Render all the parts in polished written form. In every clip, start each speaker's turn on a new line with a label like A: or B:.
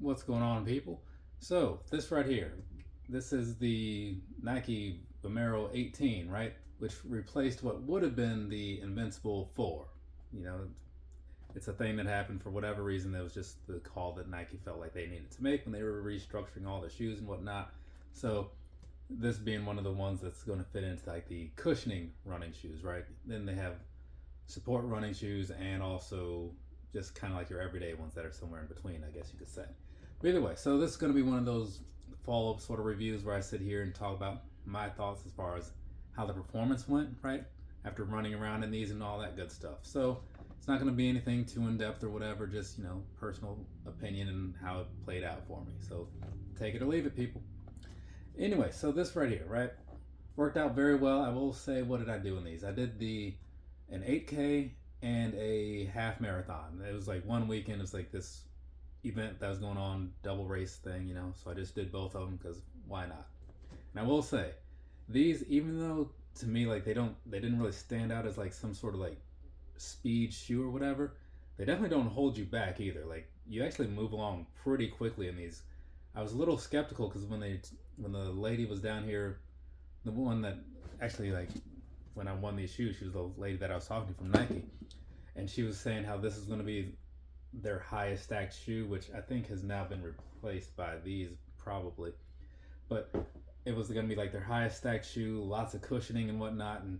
A: What's going on, people? So this right here, this is the Nike Vomero 18, right? Which replaced what would have been the Invincible 4. You know, it's a thing that happened for whatever reason. That was just the call that Nike felt like they needed to make when they were restructuring all the shoes and whatnot. So this being one of the ones that's going to fit into like the cushioning running shoes, right? Then they have support running shoes and also just kind of like your everyday ones that are somewhere in between, I guess you could say. But either way, so this is going to be one of those follow-up sort of reviews where I sit here and talk about my thoughts as far as how the performance went, right? After running around in these and all that good stuff. So it's not going to be anything too in-depth or whatever, just, personal opinion and how it played out for me. So take it or leave it, people. Anyway, so this right here, right? Worked out very well. I will say, what did I do in these? I did an 8K and a half marathon. It was like one weekend. It was like this event that was going on, double race thing, so I just did both of them because why not? And I will say, these, even though to me like they didn't really stand out as like some sort of like speed shoe or whatever, they definitely don't hold you back either. Like you actually move along pretty quickly in these. I was a little skeptical because when the lady was down here, the one that actually like when I won these shoes, she was the lady that I was talking to from Nike, and she was saying how this is going to be their highest stacked shoe, which I think has now been replaced by these probably, but it was going to be like their highest stacked shoe, lots of cushioning and whatnot. And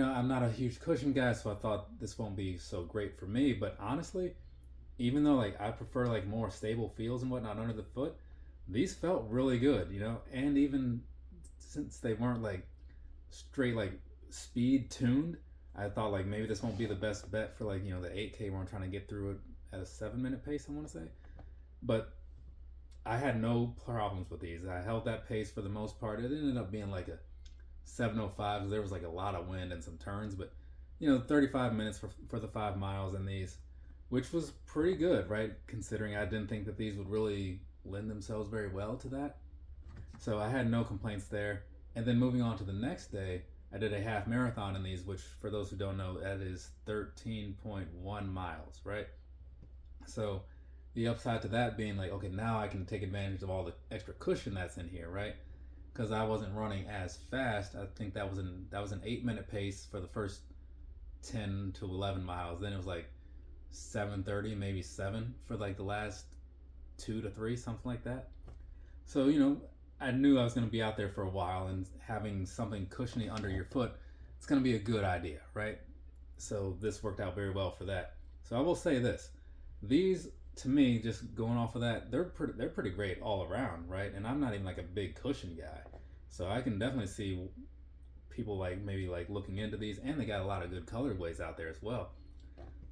A: I'm not a huge cushion guy, so I thought this won't be so great for me. But honestly, even though like I prefer like more stable feels and whatnot under the foot, these felt really good, and even since they weren't like straight like speed tuned, I thought like maybe this won't be the best bet for like the 8K where I'm trying to get through it at a 7-minute pace, I want to say. But I had no problems with these. I held that pace for the most part. It ended up being like a 7:05 because there was like a lot of wind and some turns, but 35 minutes for the 5 miles in these, which was pretty good, right? Considering I didn't think that these would really lend themselves very well to that. So I had no complaints there. And then moving on to the next day, I did a half marathon in these, which for those who don't know, that is 13.1 miles, right? So the upside to that being like, okay, now I can take advantage of all the extra cushion that's in here, right? Because I wasn't running as fast. I think that was an 8-minute pace for the first 10 to 11 miles. Then it was like 7:30, maybe 7 for like the last 2 to 3, something like that. So I knew I was going to be out there for a while, and having something cushiony under your foot, it's going to be a good idea, right? So this worked out very well for that. So I will say this: these, to me, just going off of that, they're pretty great all around, right? And I'm not even like a big cushion guy, so I can definitely see people like maybe like looking into these, and they got a lot of good colorways out there as well.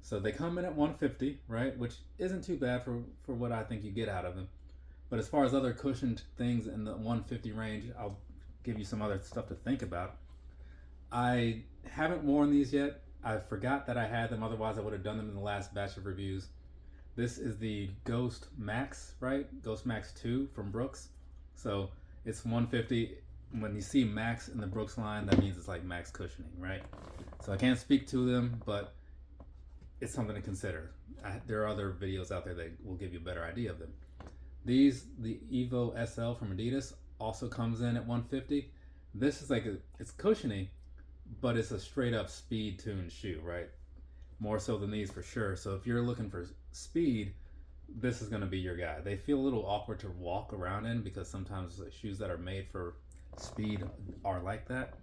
A: So they come in at 150, right? Which isn't too bad for what I think you get out of them. But as far as other cushioned things in the 150 range, I'll give you some other stuff to think about. I haven't worn these yet. I forgot that I had them, otherwise I would have done them in the last batch of reviews. This is the Ghost Max, right? Ghost Max 2 from Brooks. So it's 150. When you see Max in the Brooks line, that means it's like max cushioning, right? So I can't speak to them, but it's something to consider. There are other videos out there that will give you a better idea of them. The Evo SL from Adidas also comes in at 150. This is like it's cushiony, but it's a straight up speed tuned shoe, right? More so than these for sure. So if you're looking for speed, this is going to be your guy. They feel a little awkward to walk around in because sometimes the shoes that are made for speed are like that.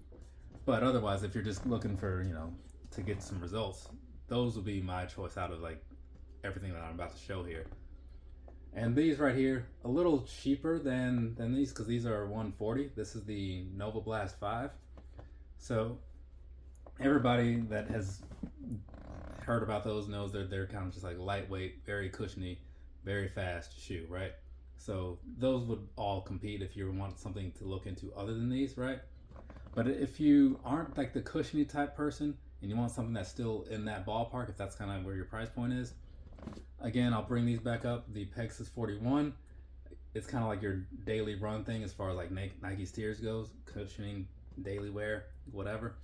A: But otherwise, if you're just looking for, to get some results, those will be my choice out of like everything that I'm about to show here. And these right here, a little cheaper than these because these are 140. This is the Nova Blast 5. So everybody that has heard about those knows they're kind of just like lightweight, very cushiony, very fast shoe, right? So those would all compete if you want something to look into other than these, right? But if you aren't like the cushiony type person and you want something that's still in that ballpark, if that's kind of where your price point is, again, I'll bring these back up. The Pegasus 41, it's kind of like your daily run thing as far as like Nike Steers goes, cushioning, daily wear, whatever.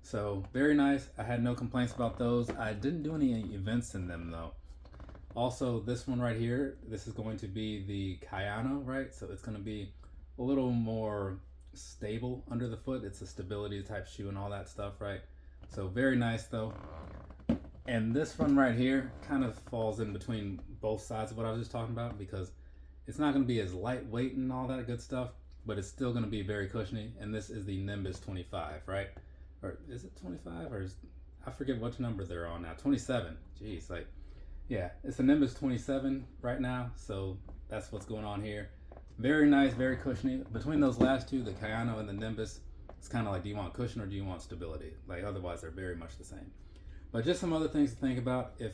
A: So very nice. I had no complaints about those. I didn't do any events in them though. Also, this one right here, this is going to be the Kayano, right? So it's going to be a little more stable under the foot. It's a stability type shoe and all that stuff, right? So very nice though. And this one right here kind of falls in between both sides of what I was just talking about, because it's not going to be as lightweight and all that good stuff, but it's still going to be very cushiony. And this is the Nimbus 25, right? Or is it 25 or I forget which number they're on now. 27. Jeez, like, yeah, it's a Nimbus 27 right now. So that's what's going on here. Very nice, very cushiony. Between those last two, the Kayano and the Nimbus, it's kind of like, do you want cushion or do you want stability? Like, otherwise they're very much the same. But just some other things to think about. If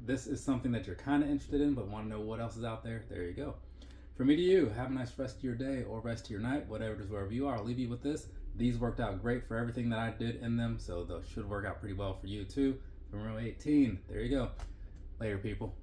A: this is something that you're kind of interested in but want to know what else is out there, there you go. From me to you, have a nice rest of your day or rest of your night, whatever it is, wherever you are. I'll leave you with this. These worked out great for everything that I did in them, so those should work out pretty well for you too. Vomero 18, there you go. Later, people.